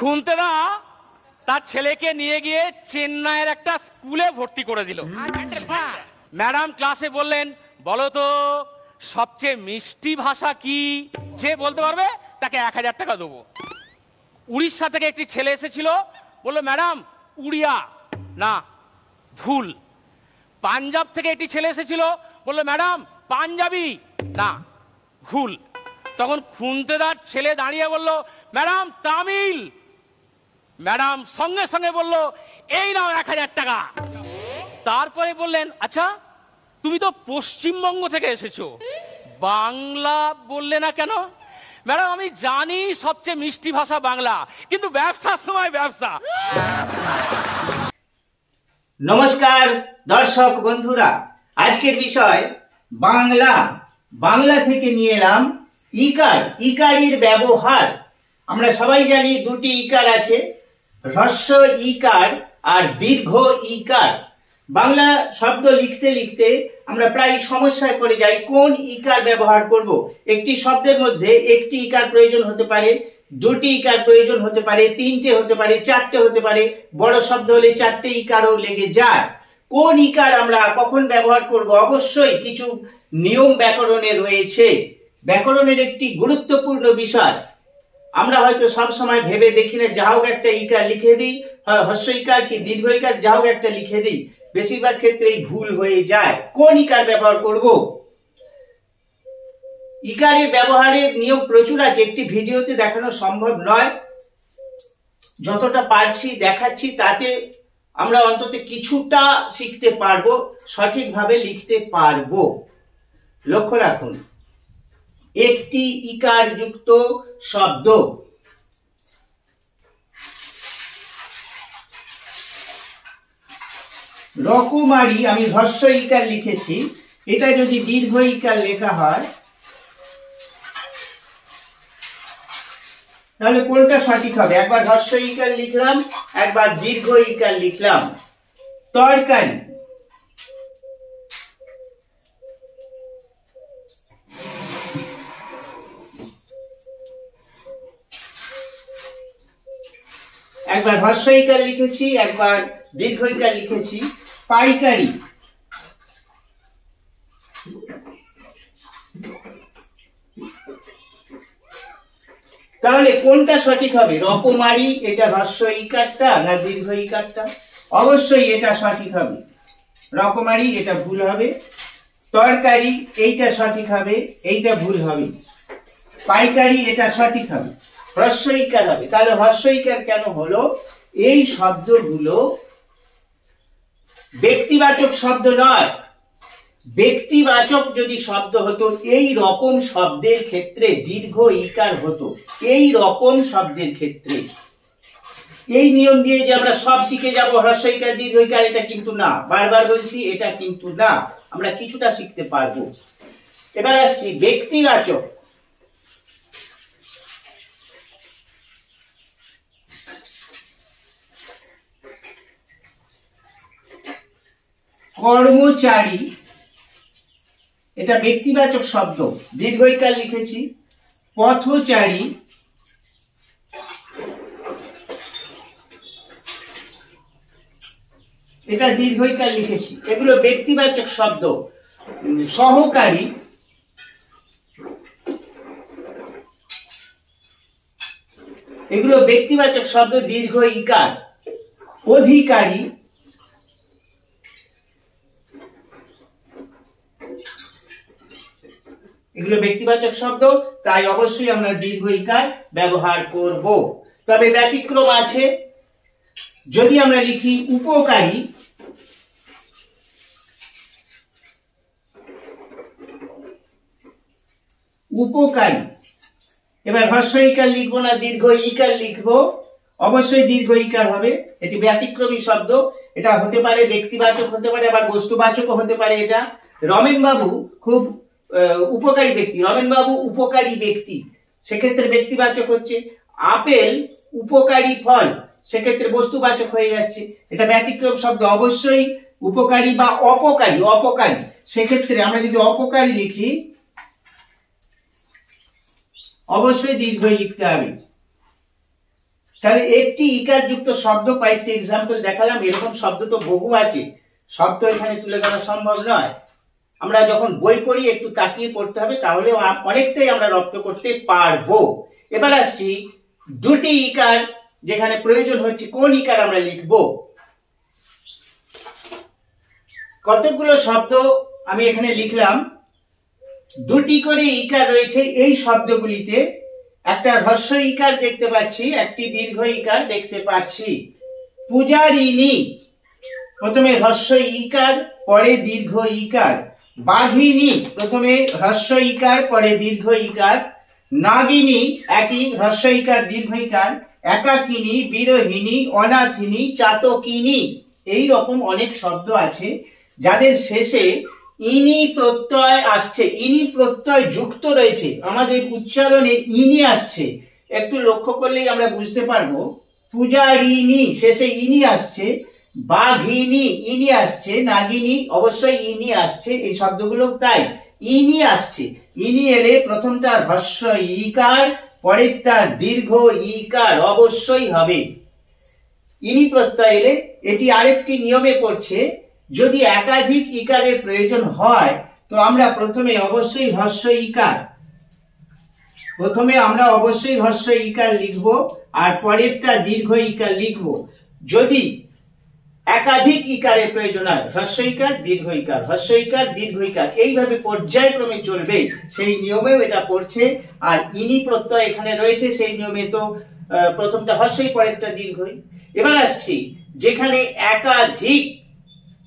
খুনতেদা তার ছেলেকে নিয়ে গিয়ে চেন্নাইয়ের একটা স্কুলে ভর্তি করে দিল। ম্যাডাম ক্লাসে বললেন, বলো তো সবচেয়ে মিষ্টি ভাষা কি? যে বলতে পারবে তাকে 1000 টাকা দেবো। উড়িষ্যা থেকে একটি ছেলে এসেছিল, বললো ম্যাডাম উড়িয়া, না ভুল। পাঞ্জাব থেকে একটি ছেলে এসেছিল, বললো ম্যাডাম পাঞ্জাবি, না ভুল। তখন খুনতেদার ছেলে দাঁড়িয়ে বলল, ম্যাডাম তামিল। ম্যাডাম সঙ্গে সঙ্গে বলল, এই নাও 1000 টাকা। তারপরে বললেন, আচ্ছা তুমি তো পশ্চিমবঙ্গ থেকে এসেছো, বাংলা বললে না কেন? ম্যাডাম আমি জানি সবচেয়ে মিষ্টি ভাষা বাংলা, কিন্তু ব্যবসার সময় ব্যবসা। নমস্কার দর্শক বন্ধুরা, আজকের বিষয় বাংলা। বাংলা থেকে নিয়ে এলাম ইকার। ইকারের ব্যবহার আমরা সবাই জানি দুটি ইকার আছে, হ্রস্ব ইকার আর দীর্ঘ ইকার। বাংলা শব্দ লিখতে লিখতে আমরা প্রায় সমস্যায় পড়ে যাই, কোন ইকার ব্যবহার করব। একটি শব্দের মধ্যে একটি ইকার প্রয়োজন হতে পারে, দুটি ইকার প্রয়োজন হতে পারে, তিনটে হতে পারে, চারটে হতে পারে। বড় শব্দ হলে চারটে ইকারও লেগে যায়। কোন ইকার আমরা কখন ব্যবহার করব? অবশ্যই কিছু নিয়ম ব্যাকরণে রয়েছে। ব্যাকরণের একটি গুরুত্বপূর্ণ বিষয়। আমরা হয়তো সব সময় ভেবে দেখি না, যা হোক একটা ইকার লিখে দিই, হ্রস্ব ইকার কি দীর্ঘ ইকার যা হোক একটা লিখে দিই, বেশিরভাগ ক্ষেত্রেই ভুল হয়ে যায়। কোন ইকার ব্যবহার করব? ইকারের ব্যবহারের নিয়ম প্রচুর আছে, একটি ভিডিওতে দেখানো সম্ভব নয়। যতটা পারছি দেখাচ্ছি, তাতে আমরা অন্তত কিছুটা শিখতে পারবো, সঠিকভাবে লিখতে পারবো। লক্ষ্য রাখুন, একটি ইকার যুক্ত শব্দ। রকমারি আমি হ্রস্ব ইকার লিখেছি, এটা যদি দীর্ঘ ইকার লেখা হয় তাহলে কোনটা সঠিক হবে? একবার হ্রস্ব ইকার লিখলাম, একবার দীর্ঘ ইকার লিখলাম। তরকারি, একবার হ্রস্ব ইকার লিখেছি, একবার দীর্ঘ ইকার লিখেছি। পাইকারি, তাহলে কোনটা সঠিক হবে? রকমারি এটা হ্রস্ব ইকারটা না দীর্ঘ ইকারটা? অবশ্যই এটা সঠিক হবে। রকমারি এটা ভুল হবে। তরকারি এইটা সঠিক হবে, এইটা ভুল হবে। পাইকারি এটা সঠিক হবে, হ্রস্ব ইকার হবে। তাহলে হ্রস্ব ইকার কেন হলো? এই শব্দগুলো ব্যক্তিবাচক শব্দ নয়। ব্যক্তিবাচক যদি শব্দ হতো, এই রকম শব্দের ক্ষেত্রে দীর্ঘ ইকার হতো। এই রকম শব্দের ক্ষেত্রে এই নিয়ম দিয়ে যে আমরা সব শিখে যাব হ্রস্ব ইকার দীর্ঘ ইকার, এটা কিন্তু না। বারবার বলছি, এটা কিন্তু না। আমরা কিছুটা শিখতে পারবো। এবার আসছি ব্যক্তিবাচক। কর্মচারী এটা ব্যক্তিবাচক শব্দ, দীর্ঘ ইকার লিখেছি। পথচারী এটা দীর্ঘ ইকার লিখেছি। এগুলো ব্যক্তিবাচক শব্দ। সহকারী এগুলো ব্যক্তিবাচক শব্দ, দীর্ঘ ইকার। অধিকারী এগুলো ব্যক্তিবাচক শব্দ, তাই অবশ্যই আমরা দীর্ঘ ইকার ব্যবহার করব। তবে ব্যতিক্রম আছে। যদি আমরা লিখি উপকারী, উপকারী, এবার হ্রস্ব ইকার লিখবো না দীর্ঘ ইকার লিখবো? অবশ্যই দীর্ঘ ইকার হবে। এটি ব্যতিক্রমী শব্দ। এটা হতে পারে ব্যক্তিবাচক, হতে পারে আবার বস্তুবাচকও হতে পারে। এটা রমেন বাবু খুব উপকারী ব্যক্তি, রমেন বাবু উপকারী ব্যক্তি, সেক্ষেত্রে ব্যক্তিবাচক হচ্ছে। আপেল উপকারী ফল, সেক্ষেত্রে বস্তুবাচক হয়ে যাচ্ছে। এটা ব্যতিক্রম শব্দ। অবশ্যই উপকারী বা অপকারী, অপকারী, সেক্ষেত্রে আমরা যদি অপকারী লিখি অবশ্যই দীর্ঘই লিখতে হবে। তাহলে একটি ইকার যুক্ত শব্দ কয়েকটি এক্সাম্পল দেখালাম। এরকম শব্দ তো বহু আছে, শব্দ এখানে তুলে ধরা সম্ভব নয়। আমরা যখন বই পড়ি একটু তাকিয়ে পড়তে হবে, তাহলে অনেকটাই আমরা রপ্ত করতে পারবো। এবার আসছি দুটি ইকার যেখানে প্রয়োজন হচ্ছে, কোন ইকার আমরা লিখব। কতগুলো শব্দ আমি এখানে লিখলাম, দুটি করে ইকার রয়েছে এই শব্দগুলিতে। একটা হ্রস্ব ইকার দেখতে পাচ্ছি, একটি দীর্ঘ ইকার দেখতে পাচ্ছি। পূজারিণী, প্রথমে হ্রস্ব ইকার পরে দীর্ঘ ইকার। বাঘিনী, প্রথমে হ্রস্ব ইকার পরে দীর্ঘ ইকার। নাগিনী, একই হ্রস্ব ইকার দীর্ঘ ইকার। একাকিনী, বিরহিণী, অনাথিনী, চাতকিনী। এই রকম অনেক শব্দ আছে যাদের শেষে ইনি প্রত্যয় আসছে, ইনি প্রত্যয় যুক্ত রয়েছে, আমাদের উচ্চারণে ইনি আসছে। একটু লক্ষ্য করলেই আমরা বুঝতে পারবো। পূজারিণী, শেষে ইনি আসছে। বাঘিনী, ইনি আসছে। নাগিনী, অবশ্যই ইনি আসছে। এই শব্দগুলো তাই ইনি আসছে। ইনি এলে প্রথমটা হ্রস্ব ইকার, পরেরটা দীর্ঘ ইকার অবশ্যই হবে। ইনি প্রত্যয় এলে এটি আরেকটি নিয়মে পড়ছে, যদি একাধিক ইকারের প্রয়োজন হয় তো আমরা প্রথমে অবশ্যই হ্রস্ব ইকার, লিখব আর পরেরটা দীর্ঘ ইকার লিখব। যদি একাধিক ইকারের প্রয়োজন হয়, হ্রস্ব ইকার দীর্ঘ ইকার, হ্রস্ব ইকার দীর্ঘ ইকার, এইভাবে পর্যায়ক্রমে চলবে। সেই নিয়মেও এটা পড়ছে। আর ইনি প্রত্যয় এখানে রয়েছে, সেই নিয়মে তো প্রথমটা হ্রস্বই পরেরটা দীর্ঘই। এবার আসছি যেখানে একাধিক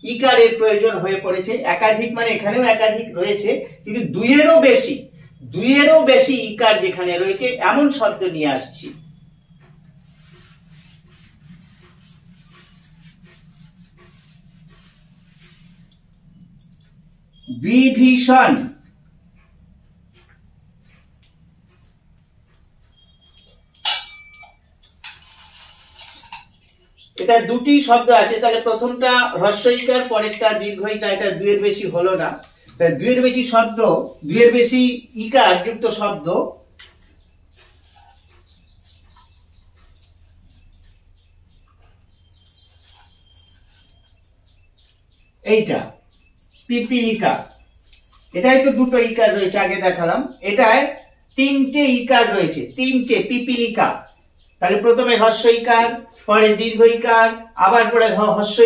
ইকারের প্রয়োজন হয়ে পড়েছে। একাধিক মানে এখানেও একাধিক রয়েছে, কিন্তু দুইয়েরও বেশি ইকার যেখানে রয়েছে এমন শব্দ নিয়ে আসছি। বিভীষণ, এটা দুটি শব্দ আছে, তাহলে প্রথমটা হ্রস্ব ইকার পরেরটা দীর্ঘ ইকার, এটা দুইয়ের বেশি হলো না। দুইয়ের বেশি শব্দ, দুইয়ের বেশি ইকার যুক্ত শব্দ। এইটা পিপীলিকা, এটাই তো দুটো ইকার রয়েছে, আগে দেখালাম। এটায় তিনটে ইকার রয়েছে, তিনটে। পিপীলিকা, তাহলে প্রথমে হ্রস্ব ইকার, পরে দীর্ঘ ইকার, আবার পরে হ্রস্ব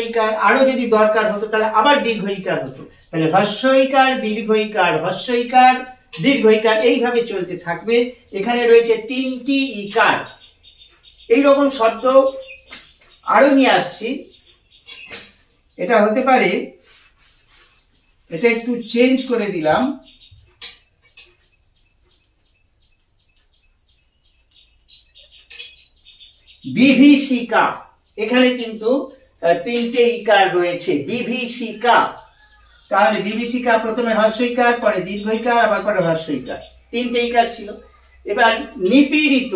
ইকার, আরো যদি দরকার হতো তাহলে আবার দীর্ঘ ইকার হতো। তাহলে হ্রস্ব ইকার, দীর্ঘ ইকার, হ্রস্ব ইকার, দীর্ঘ ইকার, এইভাবে চলতে থাকবে। এখানে রয়েছে তিনটি ইকার। এইরকম শব্দ আরো নিয়ে আসছি। এটা হতে পারে, এটা একটু চেঞ্জ করে দিলাম। বিভীষিকা, এখানে কিন্তু তিনটে ইকার রয়েছে। বিভীষিকা, তাহলে বিভীষিকা প্রথমে হ্রস্ব ইকার, পরে দীর্ঘ ইকার, আবার পরে হ্রস্ব ইকার, তিনটে ইকার ছিল। এবার নিপীড়িত,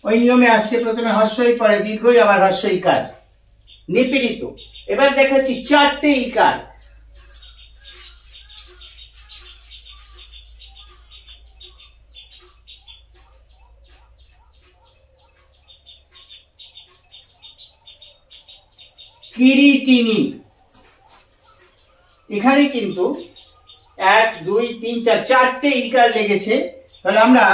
ওই নিয়মে আসছে, প্রথমে হ্রস্বই পরে দীর্ঘই, আবার হ্রস্ব ইকার। নিপীড়িত। এবার দেখাচ্ছি চারটে ইকার। কিরীটিনী, এখানে কিন্তু 1 2 3 4 চারটে ইকার লেগেছে। তাহলে আমরা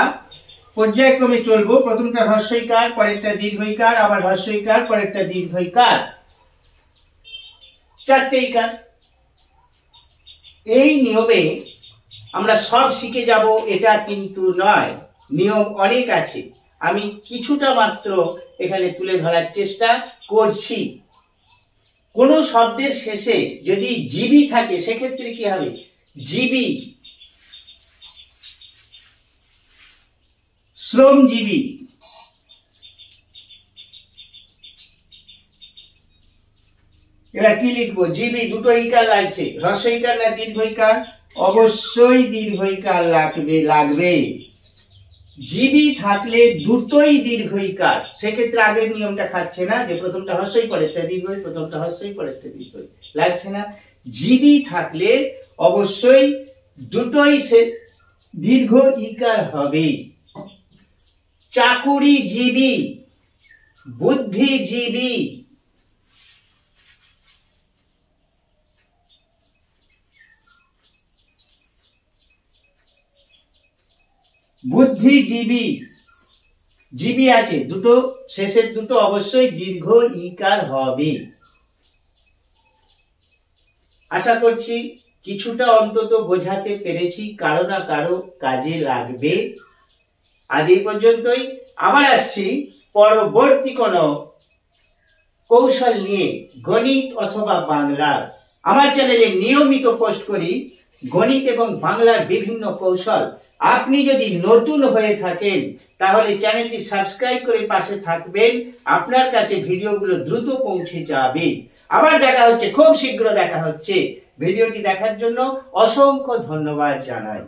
পর্যায়ক্রমে চলবো। প্রথমটা হ্রস্ব ইকার, পরেরটা দীর্ঘ ইকার, আবার হ্রস্ব ইকার, পরেরটা দীর্ঘ ইকার, চারটে ইকার। এই নিয়মে আমরা সব শিখে যাব এটা কিন্তু নয়, নিয়ম অনেক আছে। আমি কিছুটা মাত্র এখানে তুলে ধরার চেষ্টা করছি। কোন শব্দের শেষে যদি জীবী থাকে সেক্ষেত্রে কি হবে? জীবী, শ্রমজীবী। এবার কি লিখবো? জীবী, দুটো ইকার লাগছে। হ্রস্ব ইকার না দীর্ঘ ইকার? অবশ্যই দীর্ঘ ইকার লাগবে। জীবী থাকলে দুটোই দীর্ঘ ইকার, সেক্ষেত্রে আগের নিয়মটা খাটছে না যে প্রথমটা হর্ষই পরেরটা দীর্ঘই, প্রথমটা হর্ষই পরেরটা দীর্ঘই, লাগছে না। জীবী থাকলে অবশ্যই দুটোই সে দীর্ঘ ইকার হবে। চাকুরিজীবী, বুদ্ধিজীবী, বুদ্ধিজীবী, জীবী আছে দুটো, শেষের দুটো অবশ্যই দীর্ঘ ইকার হবে। আশা করছি কিছুটা অন্তত বোঝাতে পেরেছি, কারো না কারো কাজে লাগবে। আজ এই পর্যন্তই, আবার আসছি পরবর্তী কোনো কৌশল নিয়ে, গণিত অথবা বাংলার। আমার চ্যানেলে নিয়মিত পোস্ট করি গণিত এবং বাংলার বিভিন্ন কৌশল। আপনি যদি নতুন হয়ে থাকেন তাহলে চ্যানেলটি সাবস্ক্রাইব করে পাশে থাকবেন, আপনার কাছে ভিডিওগুলো দ্রুত পৌঁছে যাবে। আবার দেখা হচ্ছে, খুব শীঘ্র দেখা হচ্ছে। ভিডিওটি দেখার জন্য অসংখ্য ধন্যবাদ জানাই।